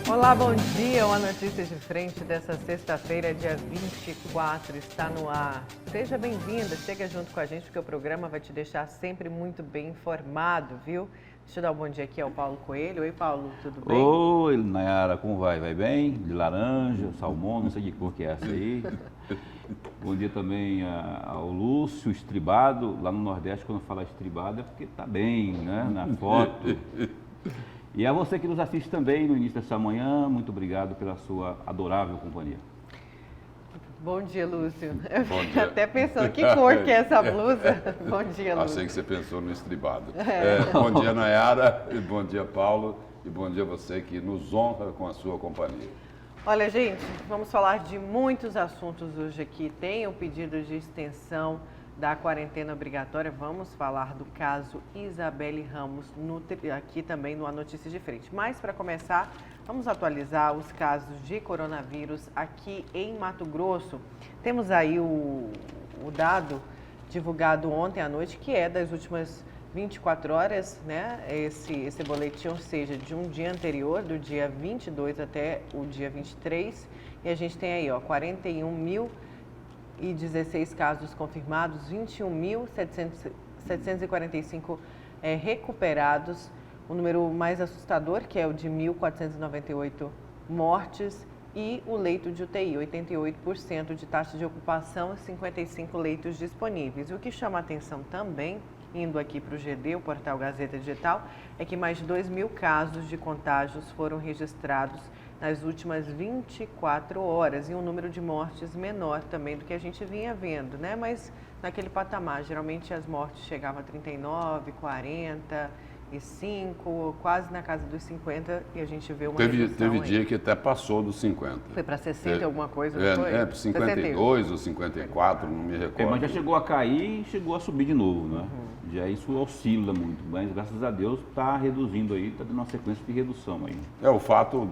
Olá, bom dia. Uma notícia de frente dessa sexta-feira, dia 24, está no ar. Seja bem-vinda, chega junto com a gente, porque o programa vai te deixar sempre muito bem informado, viu? Deixa eu dar um bom dia aqui ao Paulo Coelho. Oi, Paulo, tudo bem? Oi, Nayara, como vai? Vai bem? De laranja, salmão, não sei de cor que é essa aí. Bom dia também ao Lúcio, estribado. Lá no Nordeste, quando fala estribado, é porque tá bem, né? Na foto. E a você que nos assiste também no início dessa manhã, muito obrigado pela sua adorável companhia. Bom dia, Lúcio. Bom dia. Até pensando, que cor que é essa blusa? Bom dia, Lúcio. Achei que você pensou no estribado. Bom dia, Nayara, e bom dia, Paulo, e bom dia a você que nos honra com a sua companhia. Olha, gente, vamos falar de muitos assuntos hoje aqui. Tem o pedido de extensão da quarentena obrigatória. Vamos falar do caso Isabelle Ramos aqui também no A Notícia de Frente. Mas, para começar, vamos atualizar os casos de coronavírus aqui em Mato Grosso. Temos aí o dado divulgado ontem à noite, que é das últimas 24 horas, né? Esse boletim, ou seja, de um dia anterior, do dia 22 até o dia 23. E a gente tem aí, ó, 41.016 casos confirmados, 21.745 recuperados. O número mais assustador, que é o de 1.498 mortes, e o leito de UTI, 88% de taxa de ocupação e 55 leitos disponíveis. O que chama a atenção também, indo aqui para o GD, o portal Gazeta Digital, é que mais de 2.000 casos de contágios foram registrados nas últimas 24 horas e um número de mortes menor também do que a gente vinha vendo, né? Mas naquele patamar, geralmente as mortes chegavam a 39, 45, quase na casa dos 50, e a gente vê uma redução Teve aí. dia que até passou dos 50. Foi para 60 alguma coisa, não foi? 52 ou 54, não me recordo. Mas já chegou a cair e chegou a subir de novo, né? Já isso oscila muito, mas graças a Deus está reduzindo aí, está dando uma sequência de redução aí. O fato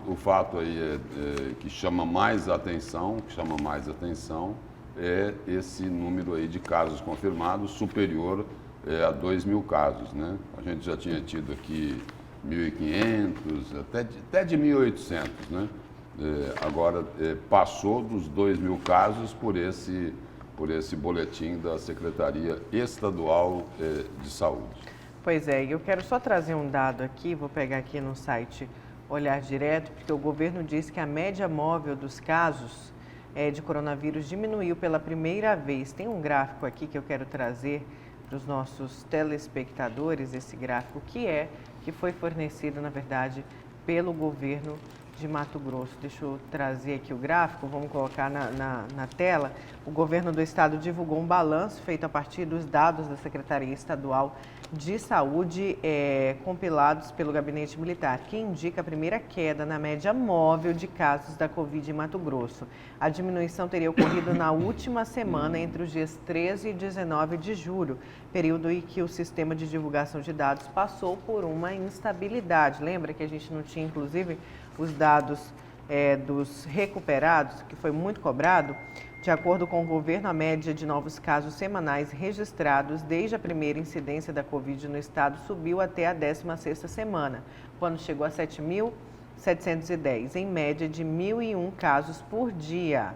aí que chama mais atenção, é esse número aí de casos confirmados superior a 2.000 casos, né? A gente já tinha tido aqui 1.500, até de 1.800, né? Agora passou dos 2.000 casos por esse boletim da Secretaria Estadual de Saúde. Pois é, eu quero só trazer um dado aqui, vou pegar aqui no site Olhar Direto, porque o governo disse que a média móvel dos casos de coronavírus diminuiu pela primeira vez. Tem um gráfico aqui que eu quero trazer para os nossos telespectadores, esse gráfico que foi fornecido, na verdade, pelo governo de Mato Grosso. Deixa eu trazer aqui o gráfico, vamos colocar na tela. O governo do estado divulgou um balanço feito a partir dos dados da Secretaria Estadual de Saúde, compilados pelo Gabinete Militar, que indica a primeira queda na média móvel de casos da Covid em Mato Grosso. A diminuição teria ocorrido na última semana, entre os dias 13 e 19 de julho, período em que o sistema de divulgação de dados passou por uma instabilidade. Lembra que a gente não tinha, inclusive, os dados dos recuperados, que foi muito cobrado? De acordo com o governo, a média de novos casos semanais registrados desde a primeira incidência da Covid no estado subiu até a 16ª semana, quando chegou a 7.710, em média de 1.001 casos por dia.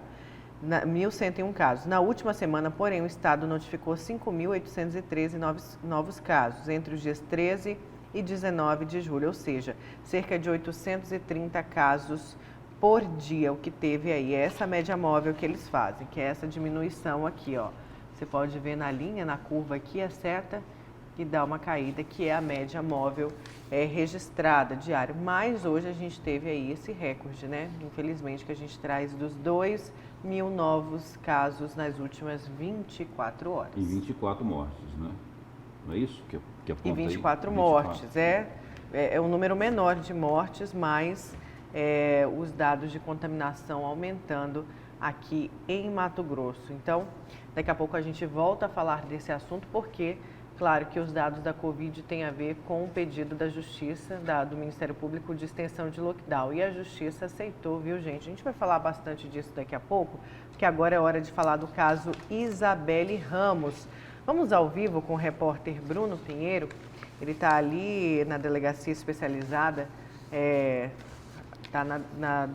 1.101 casos. Na última semana, porém, o estado notificou 5.813 novos casos, entre os dias 13 e 19 de julho, ou seja, cerca de 830 casos por dia, o que teve aí essa média móvel que eles fazem, que é essa diminuição aqui, ó. Você pode ver na linha, na curva aqui, é certa, e dá uma caída, que é a média móvel registrada diária. Mas hoje a gente teve aí esse recorde, né? Infelizmente, que a gente traz dos 2.000 novos casos nas últimas 24 horas. E 24 mortes, né? Não é isso que aponta E 24 aí? mortes. 24. É um número menor de mortes, mas os dados de contaminação aumentando aqui em Mato Grosso. Então, daqui a pouco a gente volta a falar desse assunto, porque, claro, que os dados da Covid têm a ver com o pedido da Justiça, do Ministério Público, de extensão de lockdown. E a Justiça aceitou, viu, gente? A gente vai falar bastante disso daqui a pouco, porque agora é hora de falar do caso Isabelle Ramos. Vamos ao vivo com o repórter Bruno Pinheiro. Ele está ali na delegacia especializada está na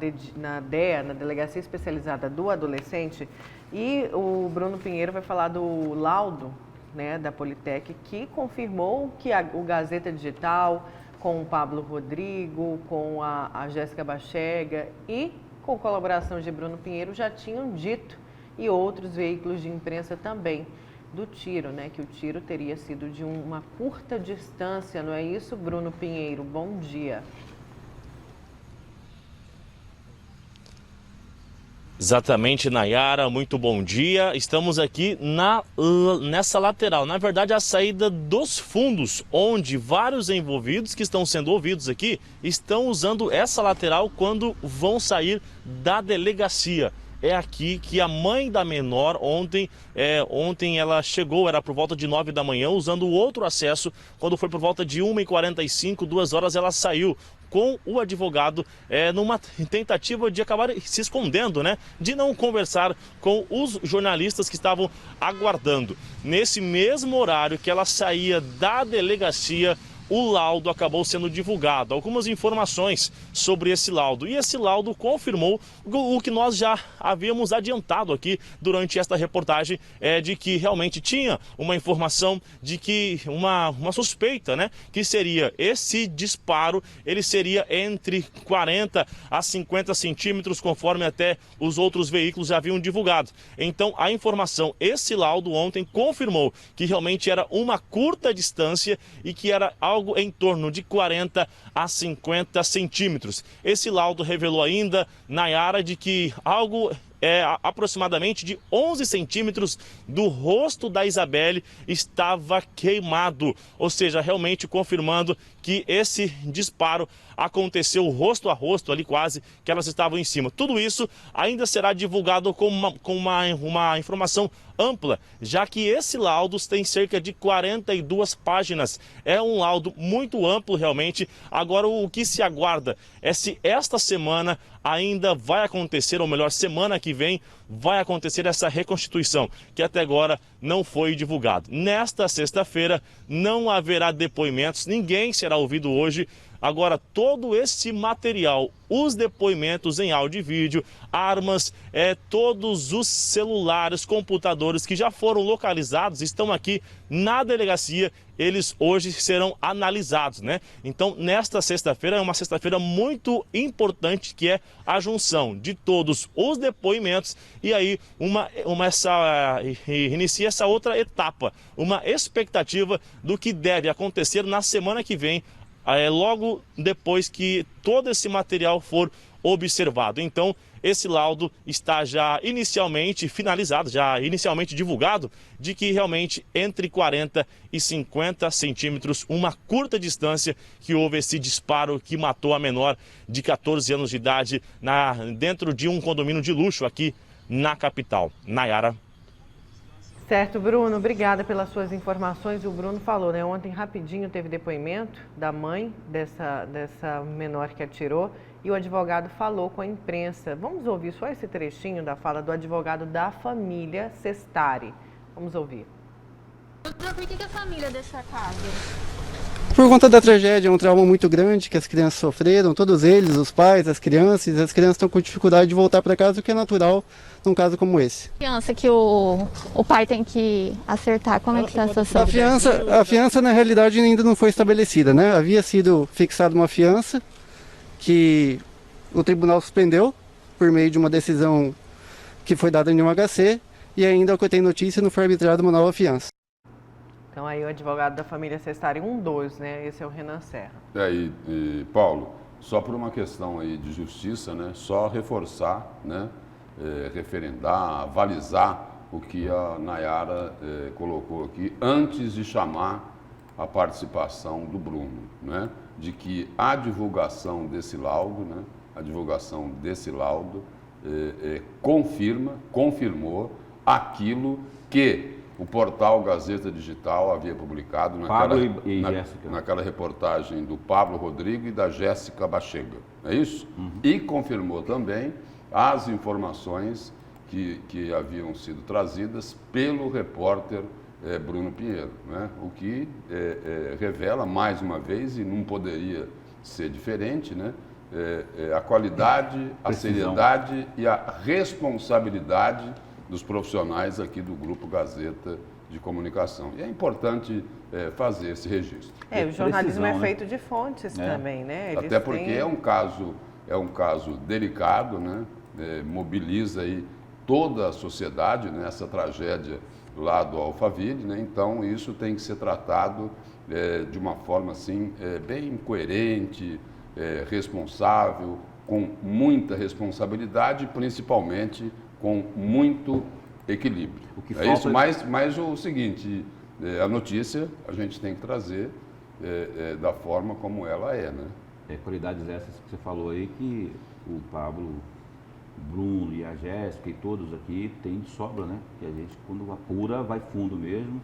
DEA, na Delegacia Especializada do Adolescente, e o Bruno Pinheiro vai falar do laudo, né, da Politec, que confirmou que o Gazeta Digital, com o Pablo Rodrigo, com a Jéssica Bachega e com colaboração de Bruno Pinheiro, já tinham dito, e outros veículos de imprensa também, do tiro, né? Que o tiro teria sido de uma curta distância, não é isso, Bruno Pinheiro? Bom dia. Exatamente, Nayara, muito bom dia. Estamos aqui nessa lateral, na verdade a saída dos fundos, onde vários envolvidos que estão sendo ouvidos aqui estão usando essa lateral quando vão sair da delegacia. É aqui que a mãe da menor ontem ela chegou, era por volta de 9 da manhã, usando o outro acesso. Quando foi por volta de 1h45, 2 horas, ela saiu com o advogado numa tentativa de acabar se escondendo, né? De não conversar com os jornalistas que estavam aguardando. Nesse mesmo horário que ela saía da delegacia, o laudo acabou sendo divulgado. Algumas informações sobre esse laudo. E esse laudo confirmou o que nós já havíamos adiantado aqui durante esta reportagem, de que realmente tinha uma informação de que uma suspeita, né? Que seria esse disparo, ele seria entre 40 a 50 centímetros, conforme até os outros veículos já haviam divulgado. Então a informação, esse laudo ontem confirmou que realmente era uma curta distância e que era algo em torno de 40 a 50 centímetros. Esse laudo revelou ainda, Nayara, de que algo aproximadamente de 11 centímetros do rosto da Isabelle estava queimado, ou seja, realmente confirmando que esse disparo aconteceu rosto a rosto ali, quase que elas estavam em cima. Tudo isso ainda será divulgado com uma informação ampla, já que esse laudo tem cerca de 42 páginas. É um laudo muito amplo realmente. Agora o que se aguarda é se esta semana ainda vai acontecer, ou melhor, semana que vem vai acontecer essa reconstituição, que até agora não foi divulgado. Nesta sexta-feira não haverá depoimentos, ninguém será ouvido hoje. Agora, todo esse material, os depoimentos em áudio e vídeo, armas, todos os celulares, computadores que já foram localizados, estão aqui na delegacia, eles hoje serão analisados, né? Então, nesta sexta-feira, é uma sexta-feira muito importante, que é a junção de todos os depoimentos e aí inicia essa outra etapa, uma expectativa do que deve acontecer na semana que vem, logo depois que todo esse material for observado. Então, esse laudo está já inicialmente finalizado, já inicialmente divulgado, de que realmente entre 40 e 50 centímetros, uma curta distância, que houve esse disparo que matou a menor de 14 anos de idade dentro de um condomínio de luxo aqui na capital. Nayara. Certo, Bruno, obrigada pelas suas informações. O Bruno falou, né? Ontem rapidinho teve depoimento da mãe dessa menor que atirou e o advogado falou com a imprensa. Vamos ouvir só esse trechinho da fala do advogado da família Sestari. Vamos ouvir. Por que a família deixou a casa? Por conta da tragédia, é um trauma muito grande que as crianças sofreram, todos eles, os pais, as crianças estão com dificuldade de voltar para casa, o que é natural num caso como esse. A fiança que o pai tem que acertar, como é que está a situação? A fiança na realidade ainda não foi estabelecida, né? Havia sido fixada uma fiança que o tribunal suspendeu por meio de uma decisão que foi dada em um HC e ainda, ao que eu tenho notícia, não foi arbitrada uma nova fiança. Então aí o advogado da família Sestari 1-2, né? Esse é o Renan Serra. E Paulo, só por uma questão aí de justiça, né? Só reforçar, né? Referendar, avalizar o que a Nayara colocou aqui antes de chamar a participação do Bruno, né? De que a divulgação desse laudo, né? A divulgação desse laudo confirmou aquilo que o portal Gazeta Digital havia publicado naquela reportagem do Pablo Rodrigo e da Jéssica Bachega, é isso? Uhum. E confirmou também as informações que haviam sido trazidas pelo repórter Bruno Pinheiro, né? O que revela mais uma vez, e não poderia ser diferente, né? a qualidade, a Precisão. seriedade e a responsabilidade dos profissionais aqui do Grupo Gazeta de Comunicação. E é importante fazer esse registro. O jornalismo Precisão, é né? feito de fontes também, né? Eles Até porque têm- é um caso delicado, né? Mobiliza aí toda a sociedade, né? Essa tragédia lá do Alphaville, né? Então isso tem que ser tratado de uma forma assim bem coerente, responsável, com muita responsabilidade, principalmente com muito equilíbrio. O que É falta isso, mas o seguinte, a notícia a gente tem que trazer da forma como ela é, né? Qualidades essas que você falou aí, que o Pablo, o Bruno e a Jéssica e todos aqui têm de sobra, né? Que a gente, quando apura, vai fundo mesmo.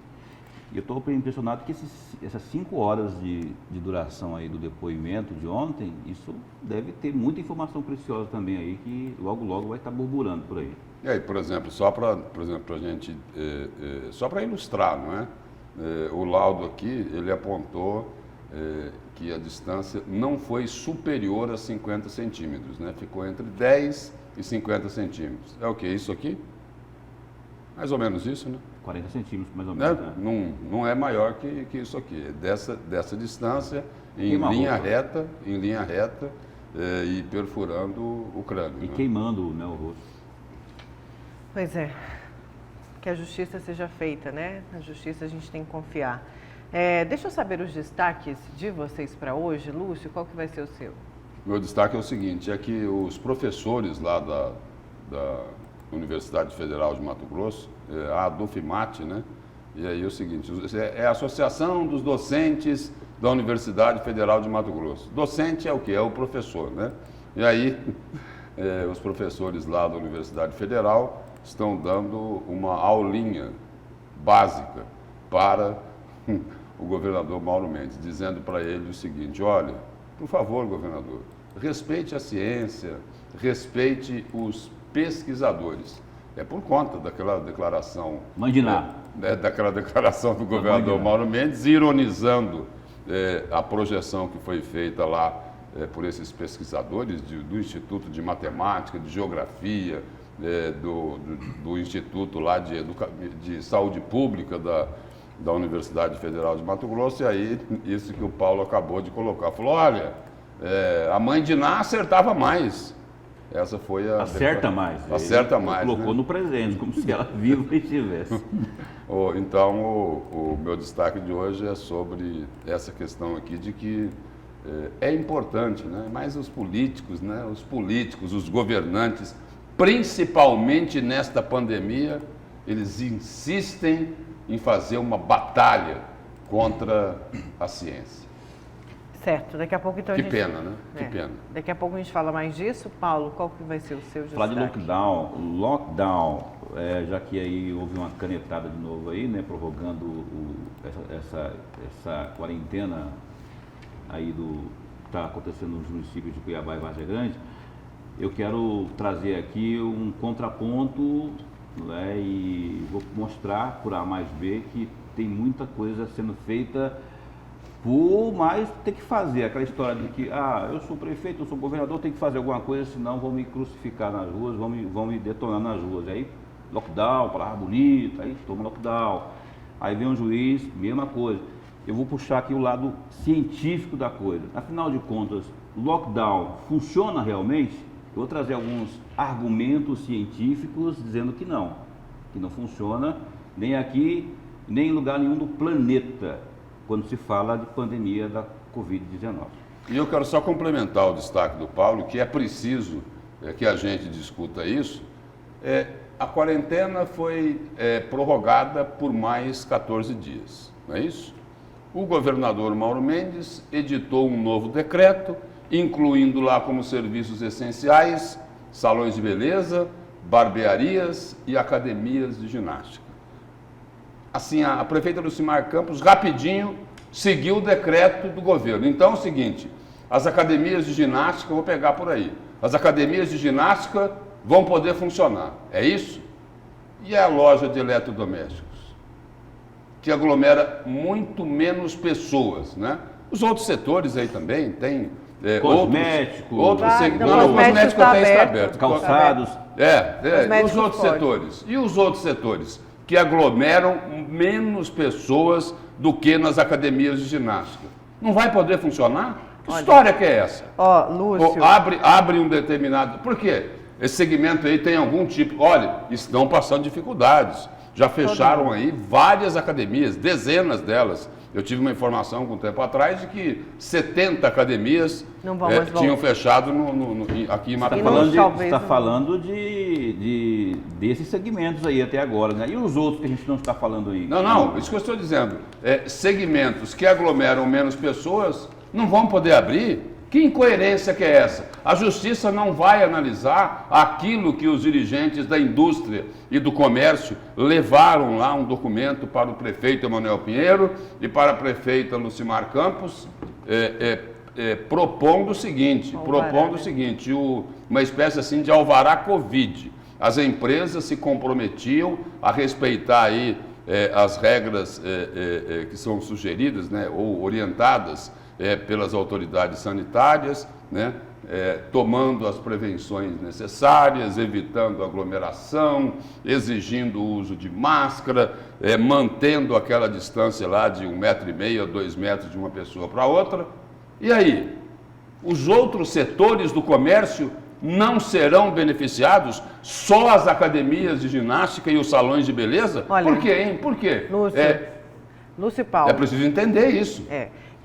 E eu estou impressionado que essas 5 horas de duração aí do depoimento de ontem, isso deve ter muita informação preciosa também aí, que logo, logo vai estar burburando por aí. E aí, por exemplo, só para a gente, só para ilustrar, não é? O laudo aqui, ele apontou que a distância não foi superior a 50 centímetros, né? Ficou entre 10 e 50 centímetros. É o que? Isso aqui? Mais ou menos isso, né? 40 centímetros, mais ou Né? menos. Né? Não é maior que isso aqui. É dessa distância, em Queima a linha roupa. reta, e perfurando o crânio. E né? queimando, né, o rosto. Pois é, que a justiça seja feita, né? A justiça a gente tem que confiar. Deixa eu saber os destaques de vocês para hoje. Lúcio, qual que vai ser o seu? Meu destaque é o seguinte, é que os professores lá da Universidade Federal de Mato Grosso, a Dufimate, né? E aí é o seguinte, é a Associação dos Docentes da Universidade Federal de Mato Grosso. Docente é o quê? É o professor, né? E aí os professores lá da Universidade Federal estão dando uma aulinha básica para o governador Mauro Mendes, dizendo para ele o seguinte, olha, por favor, governador, respeite a ciência, respeite os pesquisadores. É por conta daquela declaração... Mandiná. Daquela declaração do governador Mandiná. Mauro Mendes, ironizando a projeção que foi feita lá por esses pesquisadores do Instituto de Matemática, de Geografia, do Instituto lá de Saúde Pública da Universidade Federal de Mato Grosso, e aí isso que o Paulo acabou de colocar. Falou, olha, a mãe de Ná acertava mais. Essa foi a... Acerta mais. Acerta Ele mais, colocou né? no presente, como se ela viva estivesse. Então, o meu destaque de hoje é sobre essa questão aqui de que é importante, né? Mas os políticos, né? Os governantes, principalmente nesta pandemia, eles insistem em fazer uma batalha contra a ciência. Certo, daqui a pouco então Que a gente... pena, né? Que pena. Daqui a pouco a gente fala mais disso. Paulo, qual que vai ser o seu Falar destaque? de lockdown, já que aí houve uma canetada de novo aí, né, prorrogando essa quarentena aí que está acontecendo nos municípios de Cuiabá e Várzea Grande, eu quero trazer aqui um contraponto, né, e vou mostrar por A mais B que tem muita coisa sendo feita por mais ter que fazer. Aquela história de que, eu sou prefeito, eu sou governador, tenho que fazer alguma coisa, senão vão me crucificar nas ruas, vão me detonar nas ruas. Aí, lockdown, palavra bonita, aí toma lockdown. Aí vem um juiz, mesma coisa. Eu vou puxar aqui o lado científico da coisa. Afinal de contas, lockdown funciona realmente? Eu vou trazer alguns argumentos científicos dizendo que não funciona nem aqui, nem em lugar nenhum do planeta, quando se fala de pandemia da Covid-19. E eu quero só complementar o destaque do Paulo, que é preciso que a gente discuta isso. A quarentena foi prorrogada por mais 14 dias, não é isso? O governador Mauro Mendes editou um novo decreto, incluindo lá como serviços essenciais, salões de beleza, barbearias e academias de ginástica. Assim, a prefeita Lucimar Campos, rapidinho, seguiu o decreto do governo. Então é o seguinte, as academias de ginástica, eu vou pegar por aí, as academias de ginástica vão poder funcionar, é isso? E a loja de eletrodomésticos, que aglomera muito menos pessoas, né? Os outros setores aí também, tem Cosmético. Outros Não, segmentos. o cosmético Até está aberto. aberto. Calçados. E os outros pode. setores? E os outros setores? Que aglomeram menos pessoas do que nas academias de ginástica. Não vai poder funcionar? Que história que é essa? Ó, Lúcio. Ou abre um determinado... Por quê? Esse segmento aí tem algum tipo... Olha, estão passando dificuldades. Já fecharam aí várias academias, dezenas delas. Eu tive uma informação com um tempo atrás de que 70 academias Não vão mais tinham voltar. fechado aqui em Mato E Grosso. talvez Está não. falando desses segmentos aí até agora, né? E os outros que a gente não está falando aí? Não, isso que eu estou dizendo. Segmentos que aglomeram menos pessoas não vão poder abrir? Que incoerência que é essa? A Justiça não vai analisar aquilo que os dirigentes da indústria e do comércio levaram lá um documento para o prefeito Emanuel Pinheiro e para a prefeita Lucimar Campos, propondo o seguinte, uma espécie assim de alvará Covid. As empresas se comprometiam a respeitar aí as regras que são sugeridas, né, ou orientadas pelas autoridades sanitárias, né, tomando as prevenções necessárias, evitando aglomeração, exigindo o uso de máscara, mantendo aquela distância lá de 1,5 m a 2 metros de uma pessoa para outra. E aí? Os outros setores do comércio não serão beneficiados? Só as academias de ginástica e os salões de beleza? Olha, por quê, hein? Por quê? Lúcio Paulo. É preciso entender isso.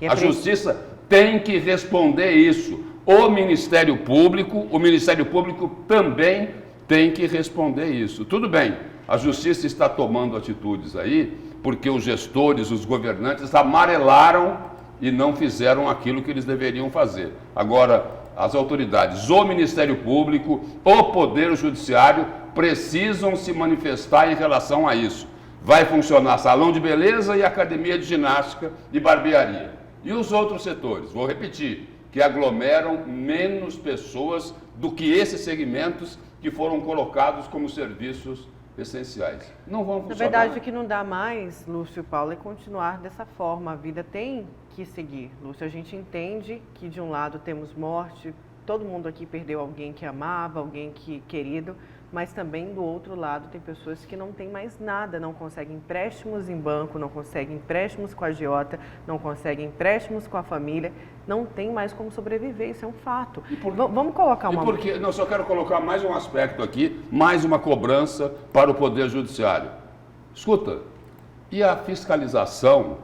E A Justiça tem que responder isso. O Ministério Público também tem que responder isso. Tudo bem, a Justiça está tomando atitudes aí porque os gestores, os governantes amarelaram e não fizeram aquilo que eles deveriam fazer. Agora, as autoridades, o Ministério Público, o Poder Judiciário precisam se manifestar em relação a isso. Vai funcionar salão de beleza e academia de ginástica e barbearia. E os outros setores, vou repetir, que aglomeram menos pessoas do que esses segmentos que foram colocados como serviços essenciais. Não vão funcionar. Na verdade, o que não dá mais, Lúcio Paulo, é continuar dessa forma. A vida tem que seguir. Lúcio, a gente entende que de um lado temos morte, todo mundo aqui perdeu alguém que amava, alguém querido, mas também do outro lado tem pessoas que não têm mais nada, não conseguem empréstimos em banco, não conseguem empréstimos com a agiota, não conseguem empréstimos com a família, não tem mais como sobreviver, isso é um fato. Vamos colocar uma... Não, só quero colocar mais um aspecto aqui, mais uma cobrança para o Poder Judiciário. Escuta, e a fiscalização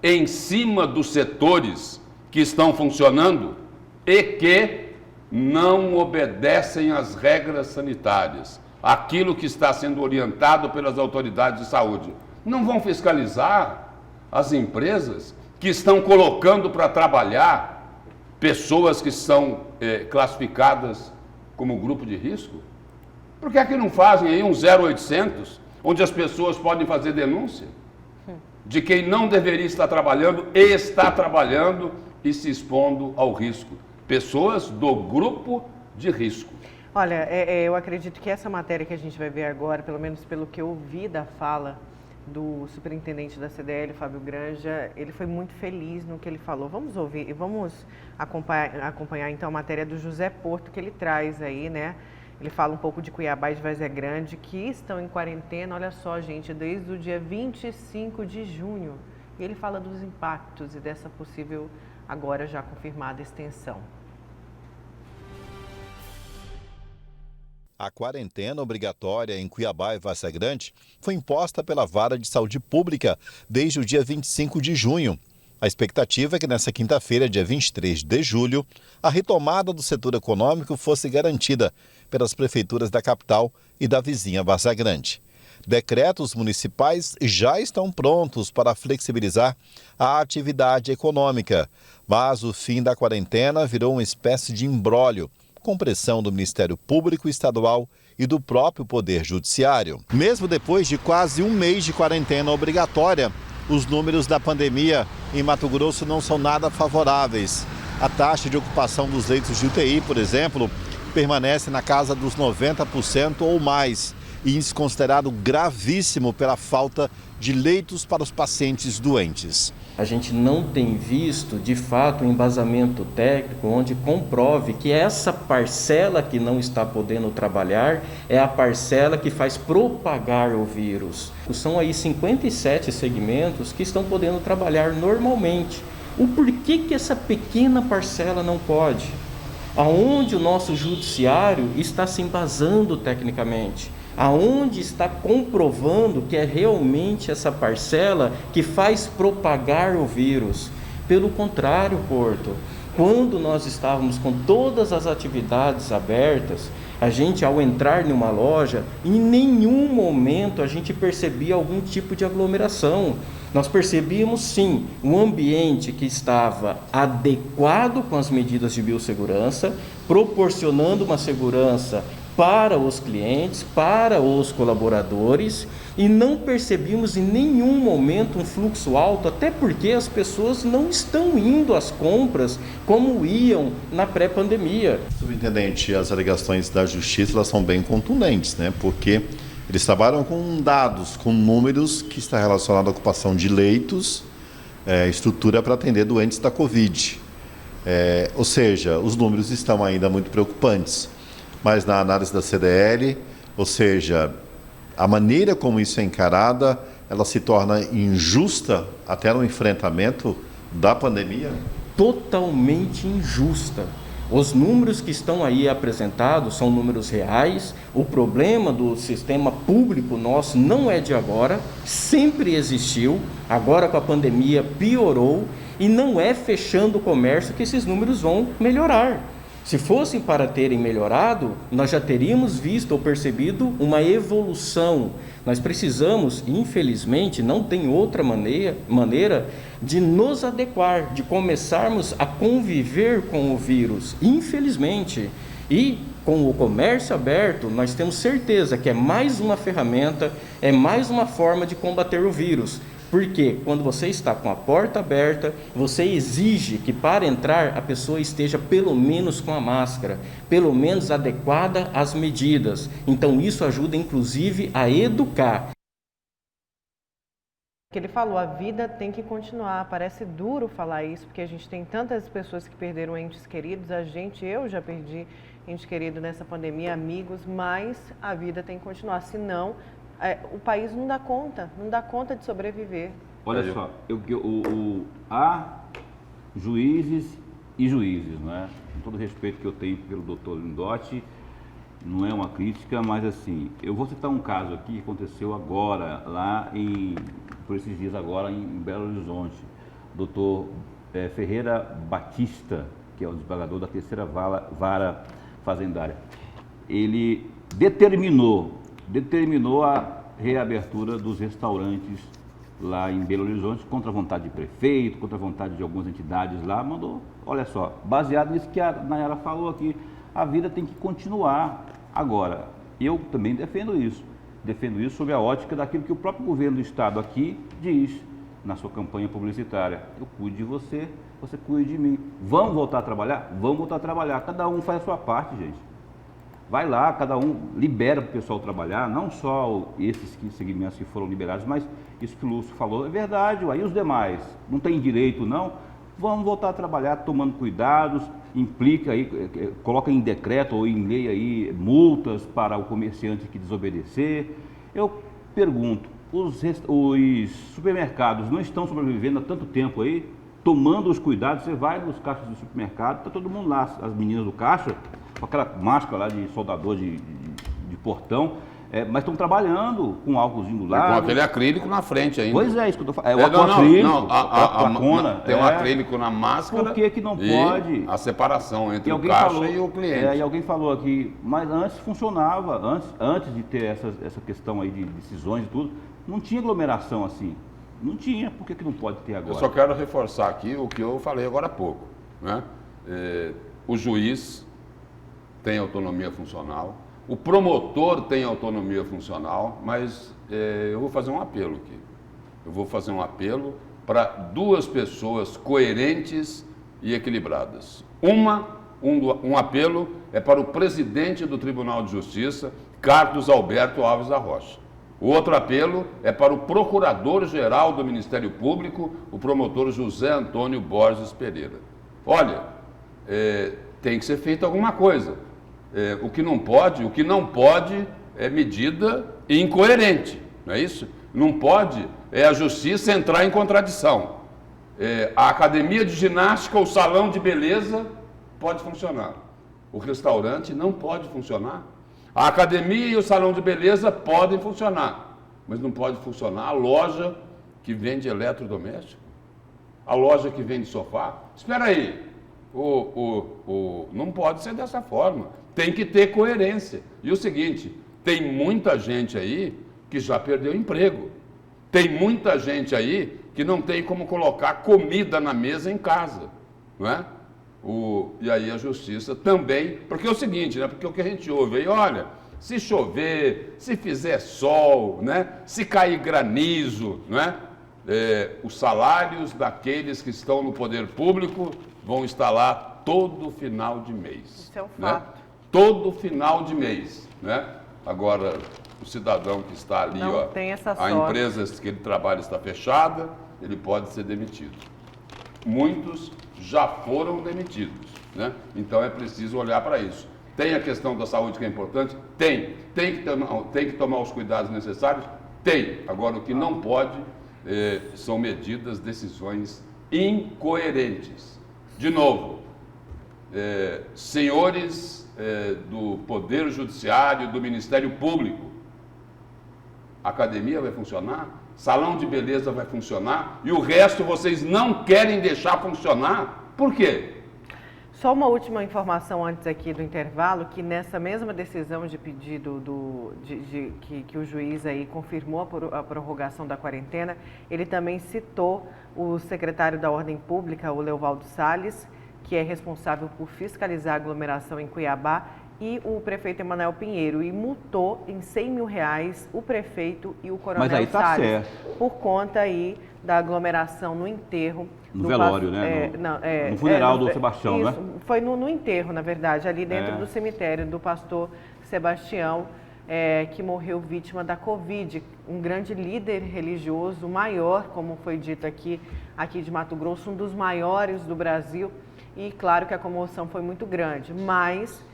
em cima dos setores que estão funcionando e que não obedecem às regras sanitárias, aquilo que está sendo orientado pelas autoridades de saúde. Não vão fiscalizar as empresas que estão colocando para trabalhar pessoas que são classificadas como grupo de risco? Por que é que não fazem aí um 0800, onde as pessoas podem fazer denúncia de quem não deveria estar trabalhando e está trabalhando e se expondo ao risco? Pessoas do grupo de risco. Olha, eu acredito que essa matéria que a gente vai ver agora, pelo menos pelo que eu ouvi da fala do superintendente da CDL, Fábio Granja, ele foi muito feliz no que ele falou. Vamos ouvir e vamos acompanhar então a matéria do José Porto que ele traz aí, né? Ele fala um pouco de Cuiabá e de Várzea Grande, que estão em quarentena, olha só, gente, desde o dia 25 de junho. E ele fala dos impactos e dessa possível, agora já confirmada, extensão. A quarentena obrigatória em Cuiabá e Várzea Grande foi imposta pela Vara de Saúde Pública desde o dia 25 de junho. A expectativa é que nessa quinta-feira, dia 23 de julho, a retomada do setor econômico fosse garantida pelas prefeituras da capital e da vizinha Várzea Grande. Decretos municipais já estão prontos para flexibilizar a atividade econômica, mas o fim da quarentena virou uma espécie de imbróglio, com pressão do Ministério Público Estadual e do próprio Poder Judiciário. Mesmo depois de quase um mês de quarentena obrigatória, os números da pandemia em Mato Grosso não são nada favoráveis. A taxa de ocupação dos leitos de UTI, por exemplo, permanece na casa dos 90% ou mais. índice considerado gravíssimo pela falta de leitos para os pacientes doentes. A gente não tem visto, de fato, um embasamento técnico onde comprove que essa parcela que não está podendo trabalhar é a parcela que faz propagar o vírus. São aí 57 segmentos que estão podendo trabalhar normalmente. O porquê que essa pequena parcela não pode? Aonde o nosso judiciário está se embasando tecnicamente? Aonde está comprovando que é realmente essa parcela que faz propagar o vírus? Pelo contrário, Porto, quando nós estávamos com todas as atividades abertas, a gente, ao entrar numa loja, em nenhum momento a gente percebia algum tipo de aglomeração. Nós percebíamos, sim, um ambiente que estava adequado com as medidas de biossegurança, proporcionando uma segurança para os clientes, para os colaboradores, e não percebimos em nenhum momento um fluxo alto, até porque as pessoas não estão indo às compras como iam na pré-pandemia. Subintendente, as alegações da Justiça elas são bem contundentes, né? Porque eles trabalham com dados, com números que está relacionado à ocupação de leitos, estrutura para atender doentes da Covid. Ou seja, os números estão ainda muito preocupantes. Mas na análise da CDL, ou seja, a maneira como isso é encarada, ela se torna injusta até no enfrentamento da pandemia? Totalmente injusta. Os números que estão aí apresentados são números reais. O problema do sistema público nosso não é de agora, sempre existiu, agora com a pandemia piorou, e não é fechando o comércio que esses números vão melhorar. Se fossem para terem melhorado, nós já teríamos visto ou percebido uma evolução. Nós precisamos, infelizmente, não tem outra maneira de nos adequar, de começarmos a conviver com o vírus, infelizmente. E com o comércio aberto, nós temos certeza que é mais uma ferramenta, é mais uma forma de combater o vírus. Porque quando você está com a porta aberta, você exige que para entrar a pessoa esteja pelo menos com a máscara, pelo menos adequada às medidas. Então isso ajuda inclusive a educar. Que ele falou, a vida tem que continuar. Parece duro falar isso, porque a gente tem tantas pessoas que perderam entes queridos. Eu já perdi ente querido nessa pandemia, amigos, mas a vida tem que continuar. Senão, o país não dá conta de sobreviver. Olha só, há juízes e juízes, não é? Com todo o respeito que eu tenho pelo doutor Lindotti, não é uma crítica, mas assim, eu vou citar um caso aqui que aconteceu agora, por esses dias agora, em Belo Horizonte. Doutor Ferreira Batista, que é o desembargador da terceira vara fazendária, ele determinou a reabertura dos restaurantes lá em Belo Horizonte, contra a vontade de prefeito, contra a vontade de algumas entidades lá, mandou, olha só, baseado nisso que a Nayara falou aqui, a vida tem que continuar. Agora, eu também defendo isso sob a ótica daquilo que o próprio governo do estado aqui diz na sua campanha publicitária: eu cuido de você, você cuida de mim. Vamos voltar a trabalhar? Vamos voltar a trabalhar. Cada um faz a sua parte, gente. Vai lá, cada um libera para o pessoal trabalhar, não só esses segmentos que foram liberados, mas isso que o Lúcio falou é verdade. Aí os demais não têm direito, não? Vamos voltar a trabalhar tomando cuidados, implica aí, coloca em decreto ou em lei aí multas para o comerciante que desobedecer. Eu pergunto, os supermercados não estão sobrevivendo há tanto tempo aí, tomando os cuidados? Você vai nos caixas do supermercado, está todo mundo lá, as meninas do caixa, com aquela máscara lá de soldador de portão, mas estão trabalhando com álcoolzinho do lado. Com aquele acrílico na frente ainda. Pois é, isso que eu estou falando. Tem um acrílico na máscara. Por que não pode? A separação entre o caixa e o cliente. E alguém falou aqui, mas antes funcionava, antes de ter essa questão aí de decisões e tudo, não tinha aglomeração assim. Não tinha, por que não pode ter agora? Eu só quero reforçar aqui o que eu falei agora há pouco, né? O juiz tem autonomia funcional, o promotor tem autonomia funcional, mas eu vou fazer um apelo aqui. Eu vou fazer um apelo para duas pessoas coerentes e equilibradas. Uma Um apelo é para o presidente do Tribunal de Justiça, Carlos Alberto Alves da Rocha. O outro apelo é para o procurador-geral do Ministério Público, o promotor José Antônio Borges Pereira. Olha, tem que ser feita alguma coisa. O que não pode é medida incoerente, não é isso? Não pode a justiça entrar em contradição. A academia de ginástica, o salão de beleza pode funcionar. O restaurante não pode funcionar. A academia e o salão de beleza podem funcionar, mas não pode funcionar a loja que vende eletrodoméstico, a loja que vende sofá. Espera aí, não pode ser dessa forma. Tem que ter coerência. E o seguinte, tem muita gente aí que já perdeu emprego. Tem muita gente aí que não tem como colocar comida na mesa em casa, não é? E aí a justiça também, porque é o seguinte, né? Porque o que a gente ouve aí, olha, se chover, se fizer sol, né? Se cair granizo, né? Os salários daqueles que estão no poder público vão estar lá todo final de mês. Isso é um né? fato. Todo final de mês, né? Agora, o cidadão que está ali, Não tem essa a sorte. empresa que ele trabalha está fechada, ele pode ser demitido. Muitos já foram demitidos, né? Então é preciso olhar para isso. Tem a questão da saúde que é importante? Tem que tomar os cuidados necessários? Tem. Agora, o que não pode são medidas, decisões incoerentes. De novo, senhores do Poder Judiciário, do Ministério Público, a academia vai funcionar? Salão de beleza vai funcionar? E o resto vocês não querem deixar funcionar? Por quê? Só uma última informação antes aqui do intervalo, que nessa mesma decisão de pedido que o juiz aí confirmou a prorrogação da quarentena, ele também citou o secretário da Ordem Pública, o Leovaldo Salles, que é responsável por fiscalizar a aglomeração em Cuiabá, e o prefeito Emanuel Pinheiro, e multou em R$100 mil o prefeito e o coronel Mas aí tá Salles, certo. por conta aí da aglomeração no enterro. No velório, né? No funeral do Sebastião, isso, né? Foi no enterro, na verdade, ali dentro do cemitério do pastor Sebastião, que morreu vítima da Covid. Um grande líder religioso, o maior, como foi dito aqui de Mato Grosso, um dos maiores do Brasil. E claro que a comoção foi muito grande, mas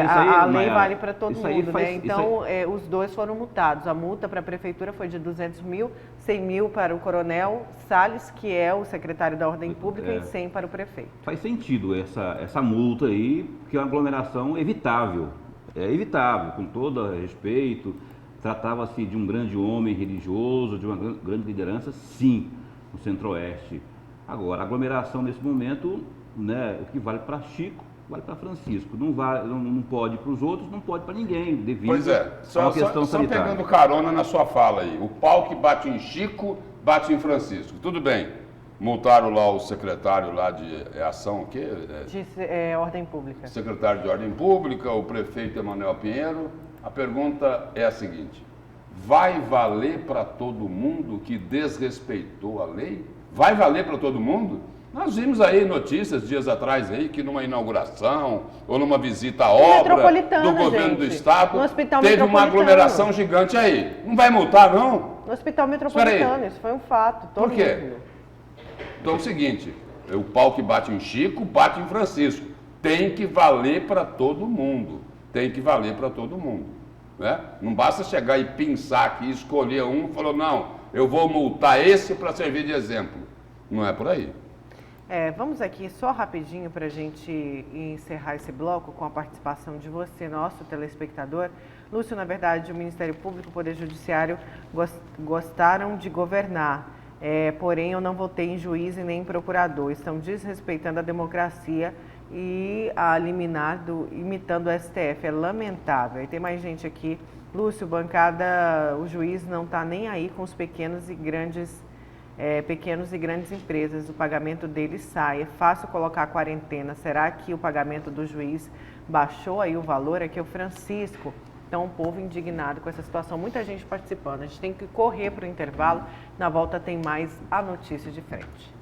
a lei vale para todo mundo, né? Então, os dois foram multados. A multa para a prefeitura foi de R$200 mil, R$100 mil para o coronel Salles, que é o secretário da Ordem Pública, e 100 para o prefeito. Faz sentido essa multa aí, porque é uma aglomeração evitável. É evitável, com todo respeito. Tratava-se de um grande homem religioso, de uma grande liderança, sim, no Centro-Oeste. Agora, a aglomeração nesse momento, né, o que vale para Chico, vale para Francisco. Não pode para os outros, não pode para ninguém, devido a uma questão sanitária. Só pegando carona na sua fala aí. O pau que bate em Chico, bate em Francisco. Tudo bem. Multaram lá o secretário lá de ação, o quê? Ordem Pública. Secretário de Ordem Pública, o prefeito Emanuel Pinheiro. A pergunta é a seguinte: vai valer para todo mundo que desrespeitou a lei? Vai valer para todo mundo? Nós vimos aí notícias dias atrás aí que numa inauguração ou numa visita à obra do governo do estado teve uma aglomeração gigante aí. Não vai multar, não? No Hospital Metropolitano, isso foi um fato. Por quê? Então é o seguinte, o pau que bate em Chico, bate em Francisco. Tem que valer para todo mundo. Tem que valer para todo mundo. Né? Não basta chegar e pensar aqui, escolher um e falar, não, eu vou multar esse para servir de exemplo. Não é por aí. Vamos aqui só rapidinho para a gente encerrar esse bloco com a participação de você, nosso telespectador. Lúcio, na verdade, o Ministério Público e o Poder Judiciário gostaram de governar, porém eu não votei em juiz e nem em procurador. Estão desrespeitando a democracia e a liminar imitando o STF. É lamentável. E tem mais gente aqui. Lúcio, bancada, o juiz não está nem aí com os pequenos e grandes empresas, o pagamento deles sai. É fácil colocar a quarentena. Será que o pagamento do juiz baixou aí o valor? Aqui é o Francisco. Então, o povo indignado com essa situação. Muita gente participando. A gente tem que correr para o intervalo. Na volta tem mais a notícia de frente.